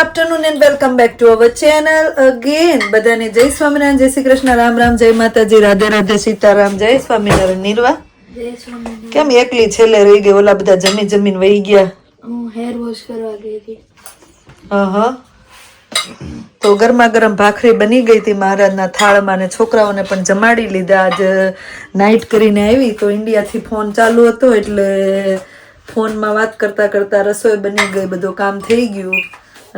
afternoon and welcome back to our channel again. બધાને જય સ્વામિનારાયણ, જય શ્રી કૃષ્ણ, રામ રામ, જય માતાજી, રાધે રાધે, સીતારામ, જય સ્વામિનારાયણ. નિર્વા જય સ્વામિનારાયણ. કેમ એકલી છેલ્લે રહી ગઈ? ઓલા બધા જમીન વહી ગયા. હું હેર વોશ કરવા ગઈ હતી. હા તો ગરમા ગરમ ભાખરી બની ગઈ હતી મહારાજના થાળમાં ને છોકરાઓને પણ જમાડી લીધા. આજ નાઇટ કરીને આવી તો ઇન્ડિયાથી ફોન ચાલુ હતો એટલે ફોનમાં વાત કરતા કરતા રસોઈ બની ગઈ, બધું કામ થઈ ગયું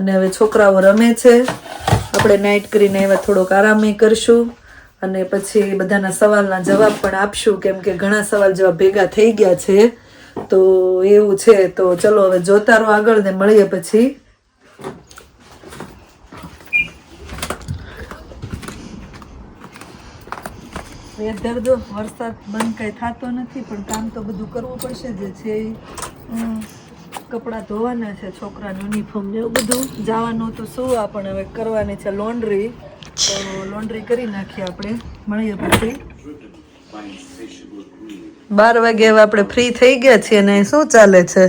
અને હવે છોકરાઓ રમે છે. આપણે નાઇટ કરીને એવા થોડોક આરામ કરશું અને પછી બધાના સવાલના જવાબ પણ આપશું, કેમ કે ઘણા સવાલ જવાબ ભેગા થઈ ગયા છે તો એવું છે. તો ચલો હવે જોતા રહો આગળ ને મળીએ પછી. વેધર જો વરસાદ બંધ કઈ થતો નથી પણ કામ તો બધું કરવું પડશે. જે છે કપડાં ધોવાના છે, છોકરાનું યુનિફોર્મ ને એવું બધું જવાનું તો સુવા, પણ હવે કરવાની છે લોન્ડ્રી. તો લોન્ડ્રી કરી નાખીએ આપણે, મળીએ પછી. 12 વાગે હવે આપણે ફ્રી થઈ ગયા છીએ અને શું ચાલે છે?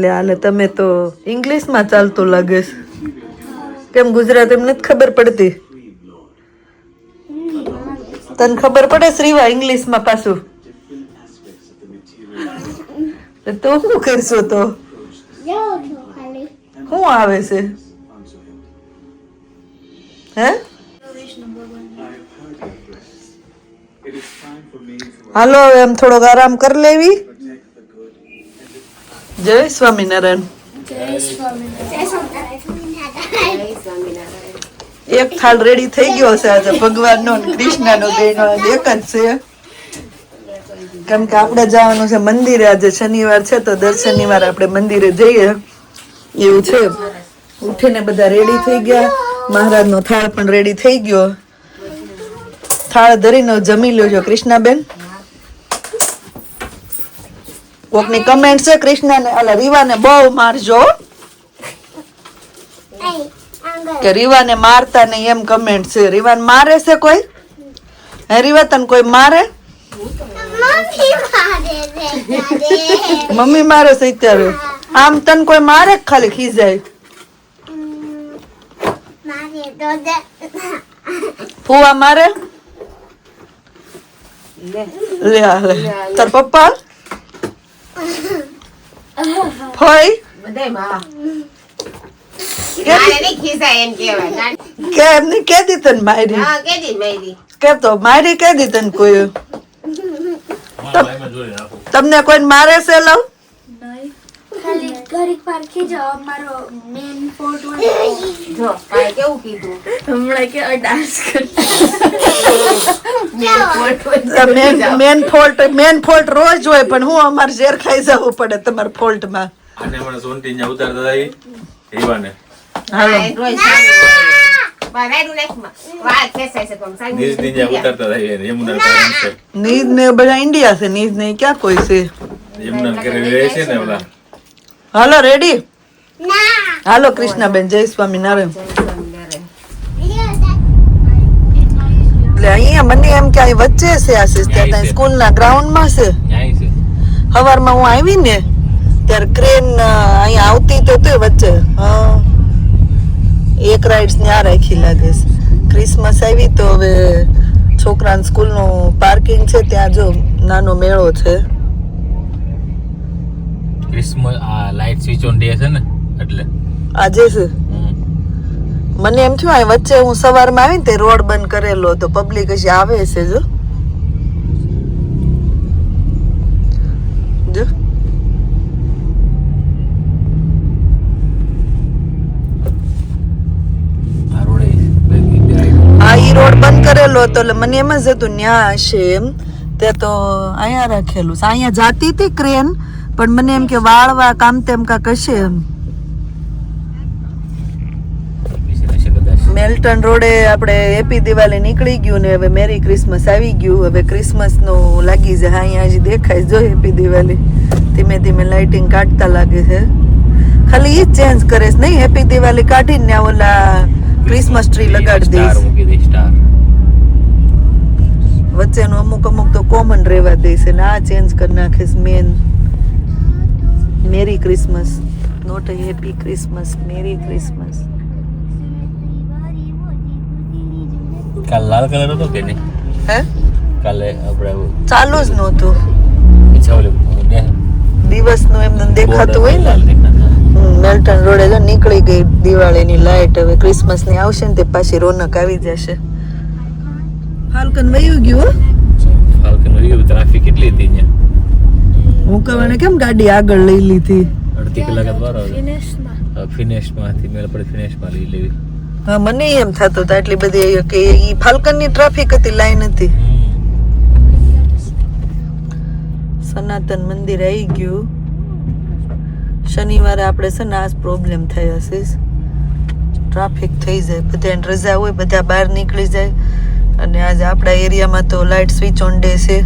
લે આલે, તમે તો ઇંગ્લિશમાં ચાલતું લાગે છે. કેમ ગુજરાતી એમ નથી ખબર પડતી? તને ખબર પડે શ્રીવા ઇંગ્લિશમાં પાછું? તો શું કરશો? તો શું આવે છે? હે હાલો હવે એમ થોડોક આરામ કરી લેવી. જય સ્વામિનારાયણ. એક થાળ રેડી થઈ ગયો છે આજે ભગવાનનો કૃષ્ણનો બેનો એક જ છે, કેમ કે આપણે જવાનું છે મંદિરે. આજે શનિવાર છે તો દર શનિવાર આપણે મંદિરે જઈએ એવું છે. ઉઠીને બધા રેડી થઈ ગયા, મહારાજનો થાળ પણ રેડી થઈ ગયો. થાળ ધરીને જમી લેજો કૃષ્ણાબેન. કોકની કમેન્ટ છે કૃષ્ણાને અલા રીવાને બહુ મારજો કે રીવાને મારતા નહીં એમ કમેન્ટ છે. રીવાને મારે છે કોઈ? હે રીવા તને કોઈ મારે? મમ્મી મારે છે અત્યારે. આમ તને કોઈ મારે ખાલી ખીજાય? ફુવા મારે? લે તાર પપ્પા ફોઈ કેદી તને મારી? કે તો મારી કેદી તને કોઈ? તમને કોઈ મારે છે? લવ ખાલી ઘડીક વાર ખીજાવ. મારો મેન ફોર્ટ જો કેવું કીધું હમણાં કે ડાન્સ મેન ફોલ્ટ રોજ હોય, પણ હું અમારે ઝેર ખાઈ જવું પડે તમારા ફોલ્ટમાં. અને મને સોનટી ને ઉતારતા જાય રીવાને. હાલો નીજ ને બધા ઇન્ડિયા છે, નીજ ને ક્યાં કોઈ છે? યમુના કરે રહે છે ને ઓલા. હાલો રેડી? હાલો કૃષ્ણાબેન, જય સ્વામિનારાયણ. એટલે અહીંયા મને એમ કે અહીં વચ્ચે છે આશીષ, ત્યાં સ્કૂલ ના ગ્રાઉન્ડ માં છે. સવારમાં હું આવી ને ત્યારે ક્રેન અહીંયા આવતી તો તે વચ્ચે એક રાઇડ્સ ત્યાં રાખી લાગે છે. ક્રિસમસ આવી તો હવે છોકરાની સ્કૂલનું પાર્કિંગ છે ત્યાં જો નાનો મેળો છે. ક્રિસમસ આ લાઈટ સ્વિચ ઓન ડે છે ને એટલે આજે છે. મને એમ થયું અહીં વચ્ચે હું સવારમાં આવી ને તે રોડ બંધ કરેલો તો પબ્લિક હજી આવે છે. જો જો ઈ રોડ બંધ કરેલો હતો એટલે મને એમ જ હતું ન્યા હશે એમ. તે તો અહીંયા રાખેલું છે. અહીંયા જાતી હતી ક્રેન, પણ મને એમ કે વાળવા કામ તેમ કાંક હશે એમ. મેલ્ટન રોડે આપણે હેપી દિવાળી નીકળી ગયું ને હવે મેરી ક્રિસમસ આવી ગયું. હવે ક્રિસમસ નું લાગી જાય. અહીંયા હજી દેખાય જો હેપી દિવાળી ધીમે ધીમે લાઇટિંગ કાઢતા લાગે છે. ખાલી ઈ ચેન્જ કરે છે નહીં, હેપી દિવાળી કાઢીને ને ઓલા ક્રિસમસ ટ્રી લગાડી દઈશ. વચ્ચેનું અમુક તો કોમન રહેવા દઈશ ને આ ચેન્જ કરી નાખીશ. Man merry Christmas not a happy Christmas. Merry Christmas. કાલ લાલ કલર હતો કે નહીં? હે? કાલે આપણે ચાલુ જ નહોતું. ઈચ્છા ઓલી દિવસનું એમ દેખાતું હોય ને. મેલ્ટન રોડે જો નીકળી ગઈ દિવાળીની લાઈટ. હવે ક્રિસમસ ની આવશે ને તે પાછી રોનક આવી જશે. ફાલ્કન વયું ગયું હો. ફાલ્કન વયું ટ્રાફિક કેટલી હતી અહીંયા. હું કહેવાને કેમ ગાડી આગળ લઈ લીધી. અડધી કલાક જ વાર આવે. ફિનેશમાંથી મેળ પડે ફિનેશમાં લઈ લેવી. હા મને એમ થતું હતું એટલી બધી કે ઈ ફાલ્કન ની ટ્રાફિક હતી, લાઈન હતી. સનાતન મંદિર આવી ગયું. શનિવારે આપણે છે ને આ પ્રોબ્લેમ થઈ હશે, ટ્રાફિક થઈ જાય, બધા રજા હોય, બધા બહાર નીકળી જાય. અને આજે આપણા એરિયામાં તો લાઇટ સ્વિચ ઓન ડે છે.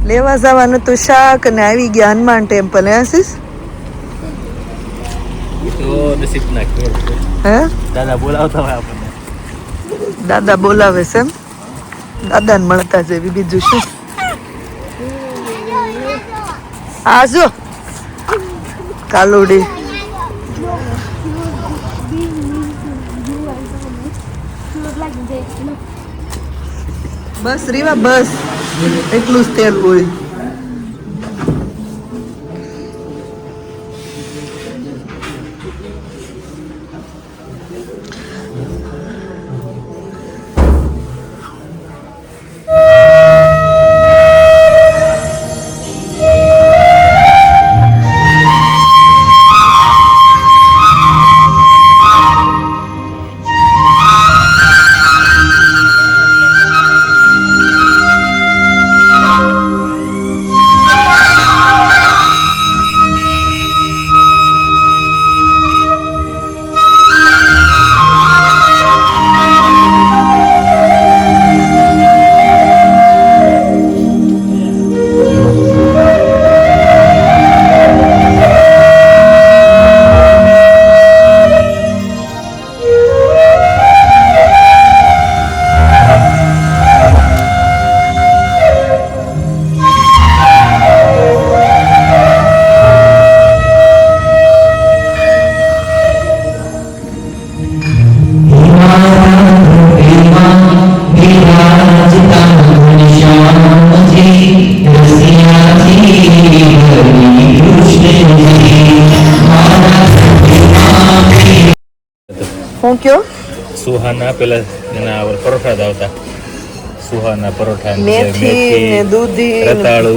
લેવા જવાનું તો શાક અને આવી ગયા હનુમાન ટેમ્પલ. હે આશીષ? તો નસીબ ના ખેલ છે. હે દાદા બોલાવતા હોય આપણને. દાદા બોલાવે છે એમ? દાદાને મળતા જેવી બીજું શું. આ જો કાલુડી. બસ રીવા બસ, એટલું જ તેલ હોય. હું કયો સુહાના પેલા એના પરોઠા જ આવતા. સુહાના પરોઠા, મેથી ને દૂધી ને- રતાળુ,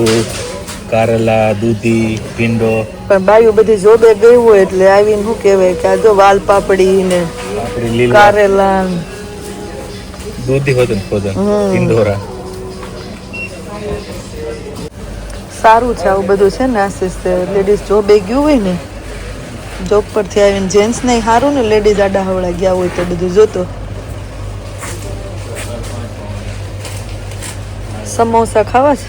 કારેલા, દૂધી, ભીંડો, પણ બાયું બધી જોબે ગઈ હોય એટલે આવીને શું કહેવાય કે આ જો વાલ પાપડી ને આપણી લીલા કારેલા ને. દૂધી હોતું ને ખોદન ઈંધોરા. સારું છે આવું બધું છે ને. આશીષ લેડીઝ જોબે ગયું હોય ને, જોબ પરથી આવીને જેન્ટ્સ ને સારું ને, લેડીઝ આડા હવળા ગયા હોય તો બધું જોતો. સમોસા ખાવા છે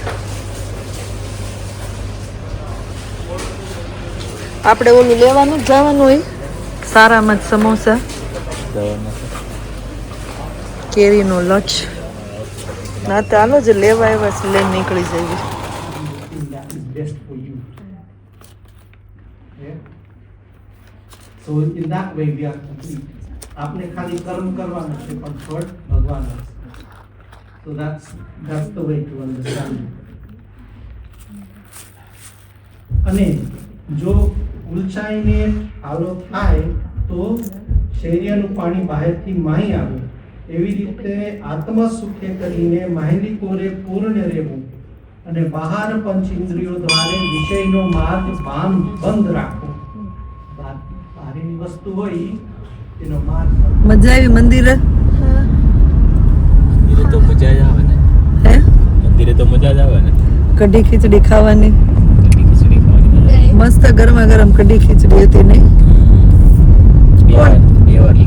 આપણે? ઓલું લેવાનું જ જવાનું હોય સારામાં જ સમોસા. કેરીનો લચ ના તો હાલો જ લેવા આવ્યા છે, લઈને નીકળી જઈએ. that is best for you. Yeah? So in that way we are complete. आपने खाली कर्म करवाना है पर फल भगवान है. So that's the way to understand it. અને જો ઉલચાઈને આલો થાય તો શેરિયાનું પાણી બહારથી માહી આવે એવી રીતે આત્મ સુખે કરીને માહિતી કોરે પૂર્ણ રહેવું અને બહાર પંચ ઇન્દ્રિયો દ્વારા વિષયનો માર્ગ બંધ રાખવો. બહારની વસ્તુ હોય એનો માર્ગ મજા આવી મંદિરે? મંદિરે તો મજા જ આવે ને. હે મંદિરે તો મજા જ આવે ને. કઢી ખીચડી ખાવાની ખીચડી ખાવાની મજા આવે. મસ્ત ગરમા ગરમ કઢી ખીચડી હતી નહીં?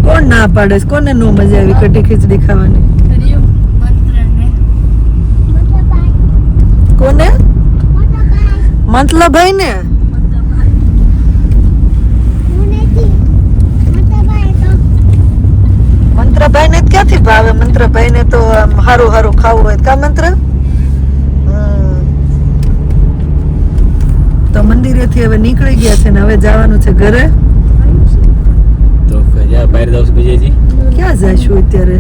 કોણ ના પાડે છે? કોને નો મજા આવી કઢી ખીચડી ખાવાની? કોને? મતલબાઈ ને. મંત્રભાઈ ને ક્યાંથી ભાવે? મંત્રભાઈ ને તો આમ હારું હારું ખાવું હોય કા મંત્ર? તો મંદિરેથી હવે નીકળી ગયા છે ને હવે જવાનું છે ઘરે. તો બહાર જાવ છો બીજેજી? ક્યાં જઈશું અત્યારે?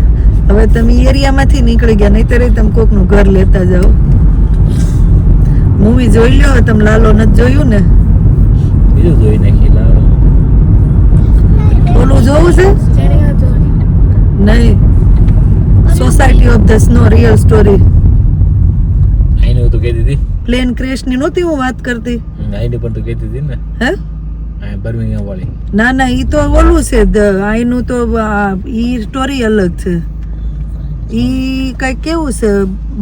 હવે તમે એરિયામાંથી નીકળી ગયા, નહીંતર તમે કોકનું ઘર લેતા જાઓ. મૂવી જોઈ લ્યો. તમે લાલો નથી જોયું ને? બીજું જોઈ નાખી લાવો. ઓલું જોવું છે? નહીં, society of the snow real story. આઈને તો કહેતી હતી. પ્લેન ક્રેશ ની નહોતી હું વાત કરતી? આઈને પણ તો કહેતી હતી ને. હે? આ બર્મિંગહામ વાળી. ના ના, ઈ તો ઓલું છે. આઈનું તો ઈ સ્ટોરી અલગ છે. ઈ કઈ કેવું છે,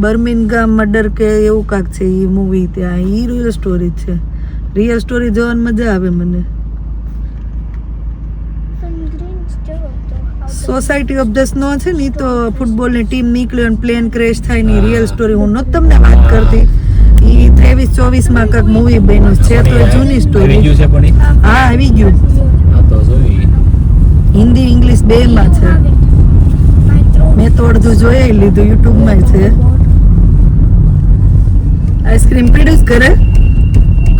બર્મિંગહામ મર્ડર કે એવું કાંક છે ઈ મૂવી. ત્યાં ઈ રિયલ સ્ટોરી છે. રિયલ સ્ટોરી જોવાની મજા આવે મને. સોસાયટી ઓફ ધ સ્નો છે ને ઈ તો ફૂટબોલની ટીમ નીકળ્યો અને પ્લેન ક્રેશ થાય ની રિયલ સ્ટોરી. હું નહોતી તમને વાત કરતી. ઈ 23-24 માં કાંક મૂવી બન્યું છે. તો એ જૂની આવી સ્ટોરી. ગયું છે પણ ઈ? હા, આવી ગયું. હા તો જોઈ. હિન્દી ઇંગ્લિશ બે માં છે. મેં તો અડધું જોઈ લીધું, યુટ્યુબ માં છે. આઈસ્ક્રીમ પીડ્યું જ કરે.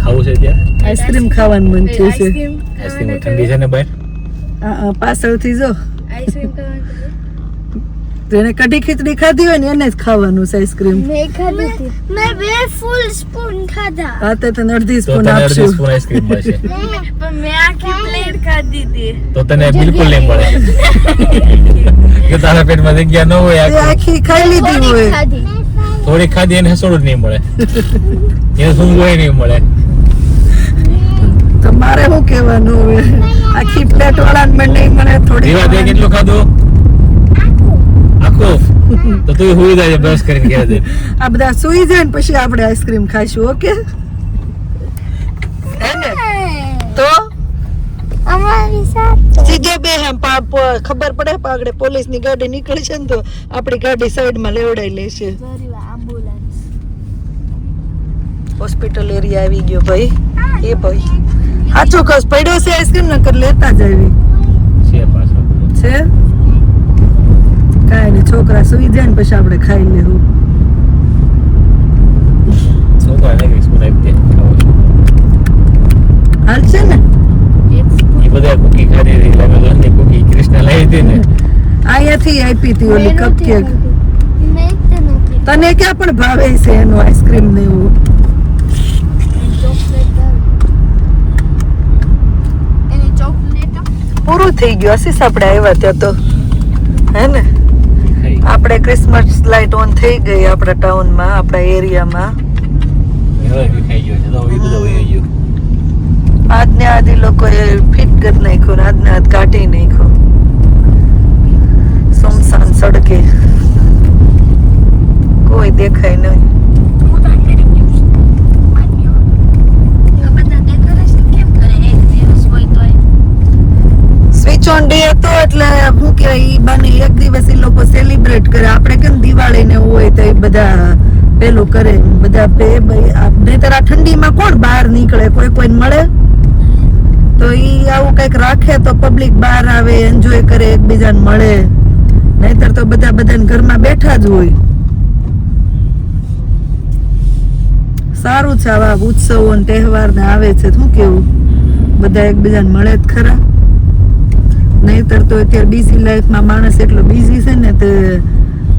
ખાવું છે ત્યાં? આઈસ્ક્રીમ ખાવાનું મન છે. આઈસ્ક્રીમ ઠંડી છે ને બહાર? પાછળથી જો જેને કઢી ખીચડી ખાધી હોય ને એને જ ખાવાનું છે આઈસ્ક્રીમ. મેં બે ફૂલ સ્પૂન ખાધા. હા તો તને અડધી તો સ્પૂન તને અડધી આપશું. સ્પૂન આઈસ્ક્રીમ મળશે. પણ મેં આખી પ્લેટ ખાધી હતી. તો તને બિલકુલ નહીં મળે. કે તારા પેટમાં જગ્યા ન હોય. તે આખી ખાઈ લીધી હોય. થોડી ખાધી એને હસોડું જ નહીં મળે. એને સૂંઘવું નહીં મળે. તો મારે શું કહેવાનું હવે? આખી પ્લેટ વાળાને પણ નહીં મળે. થોડી દીવા તે કેટલું ખાધું? આખું? તો તું હુઈ જાય બ્રશ કરીને ઘેર જઈને. આ બધા સુઈ જાય ને પછી આપણે આઈસ્ક્રીમ ખાઈશું. ઓકે? હે ને? તો અમારી સાથે સીધે બે ખબર પડે પાગડે પોલીસ ની ગાડી નીકળી છે ને તો આપણી ગાડી સાઈડ માં લેવડાઈ લેશે. હોસ્પિટલ એરિયા આવી ગયો ભાઈ. એ ભાઈ સાચું કસ પડ્યો છે આઈસ્ક્રીમ નકર લેતા જ આવી છે પાછો. છે. કાંઈ નહીં, છોકરા સુઈ જાય ને પછી આપણે ખાઈ લેવું. છોકરાને એક સ્પૂન આપી દે. હાલ છે ને? એ બધા કુકી ખાધી હતી એટલે અમે ઘરની કુકી કૃષ્ણ લાવી હતી ને. અહીંયાથી આપી હતી ઓલી કપકેક. મેં તો નથી. તને ક્યાં પણ ભાવે છે એનું આઈસ્ક્રીમ ને એવું? એની ચોકલેટ પૂરું થઈ ગયું આશીષ આપણે આવ્યા ત્યાં તો. હે ને? ખાઈ. આપણે ક્રિસમસ લાઇટ ઓન થઈ ગઈ આપણા ટાઉનમાં, આપણા એરિયામાં. હવે ખાઈ ગયો છે તો એ બધું વહી ગયું. આજને આદિ લોકોએ ફિટ કરી નાખ્યું ને આજને આજ કાઢી નાખ્યું. સુમસાન સડકે કોઈ દેખાય નહીં. સ્વિચ ઓન ડે હતો એટલે શું કહેવાય ઈ બાને એક દિવસ એ લોકો સેલિબ્રેટ કરે. આપણે કેમ દિવાળી ને એવું હોય તો એ બધા પેલું કરે બધા. નહીતર આ ઠંડીમાં કોણ બહાર નીકળે? કોઈ કોઈને મળે? તો ઈ આવું કઈક રાખે તો પબ્લિક બહાર આવે, એન્જોય કરે, એકબીજાને મળે. નહીતર તો બધા બધાને ઘરમાં બેઠા જ હોય. સારું છે આવા ઉત્સવો ને તહેવાર ને આવે છે. શું કેવું? બધા એકબીજાને મળે જ ખરા. નહીતર તો અત્યારે બીઝી લાઈફમાં માણસ એટલો બીઝી છે ને તે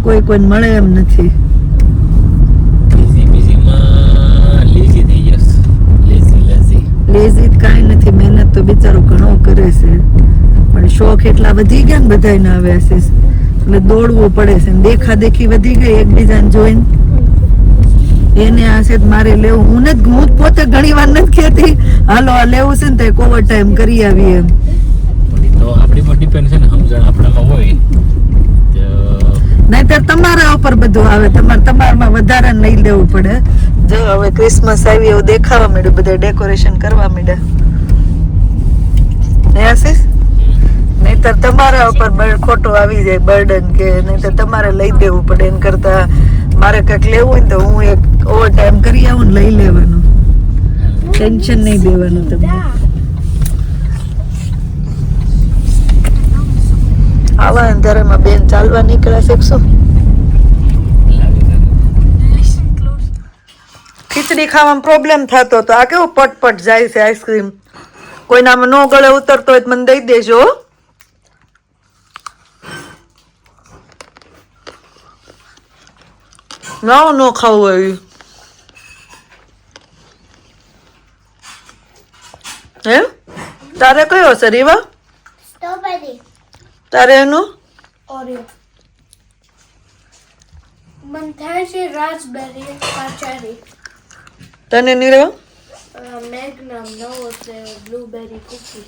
કોઈ કોઈને મળે એમ નથી. બીઝીમાં લેઝી થઈ જશે. લેઝી કાંઈ નથી, મહેનત તો બિચારો ઘણો કરે છે પણ શોખ એટલા વધી ગયા ને બધાને હવે આશીષ, એટલે દોડવું પડે છે ને દેખાદેખી વધી ગઈ એકબીજાને જોઈને. એને આ છે મારે લેવું. હું જ પોતે ઘણી વાર નથી કહેતી હાલો આ લેવું છે ને તો કોવર ટાઈમ કરી આવી એમ. તો આપણી પર ડિપેન્ડ છે ને, સમજણ આપણામાં હોય તો નહીતર તમારા ઉપર બધું આવે. તમારામાં વધારે લઈ લેવું પડે. જો હવે ક્રિસમસ આવી એવું દેખાવા માંડ્યું, બધા ડેકોરેશન કરવા માંડ્યા. ને આશીષ નહીતર તમારા ઉપર ખોટું આવી જાય બર્ડન, કે નહીતર તમારે લઈ દેવું પડે. એમ કરતા મારે કંઈક લેવું હોય ને તો હું એક ઓવર ટાઈમ કરી આવું ને લઈ લેવાનું. ટેન્શન નહીં દેવાનું તમને. આવા અંધારામાં બેન ચાલવા નીકળ્યા છે શું? ખીચડી ખાવામાં પ્રોબ્લેમ થતો તો આ કેવું પટપટ જાય છે આઈસ્ક્રીમ. કોઈનામાં નો ગળે ઉતરતો હોય તો મને દઈ દેજો હો. ના નો ખાવું હોય હે. તારે કયો હશે રીવા? સ્ટ્રોબેરી તારે એનું ઓરિયો મન થાય છે રાસબેરી પાચારી તને નહીં રેવા? મેગ્નમ નવો ફ્લેવર બ્લુબેરી કુકી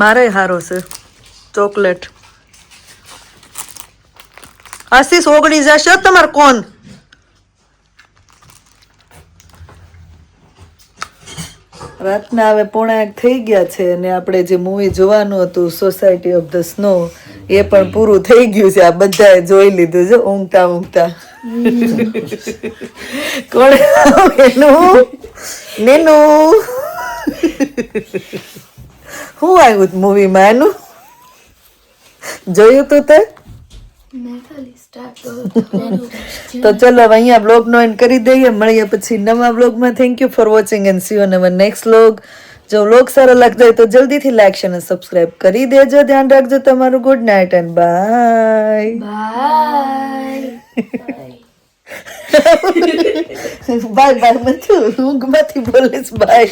મારે હારો છે ચોકલેટ. આશીષ ઓગળી જશે તમારે કોણ? રાતના હવે 1:30 થઈ ગયા છે અને આપણે જે મૂવી જોવાનું હતું સોસાયટી ઓફ ધ સ્નો એ પણ પૂરું થઈ ગયું છે. આ બધાએ જોઈ લીધું છે ઊંઘતા ઊંઘતા. કોણ એનું નેનું શું આવ્યું મૂવીમાં એનું જોયું તું તે? મેં ખાલી સ્ટાર્ટ તો ચલો હવે અહીંયા બ્લોગ નો એન્ડ કરી દઈએ. મળીએ પછી નવા બ્લોગમાં. Thank you for watching and C you in our next blog. જો બ્લોગ સારો લાગતો હોય તો જલ્દીથી લાઈક શેર અને સબસ્ક્રાઇબ કરી દેજો. ધ્યાન રાખજો તમારું. Good night and bye. Bye bye bye મત ઊંઘમાંથી બોલીશ બાય.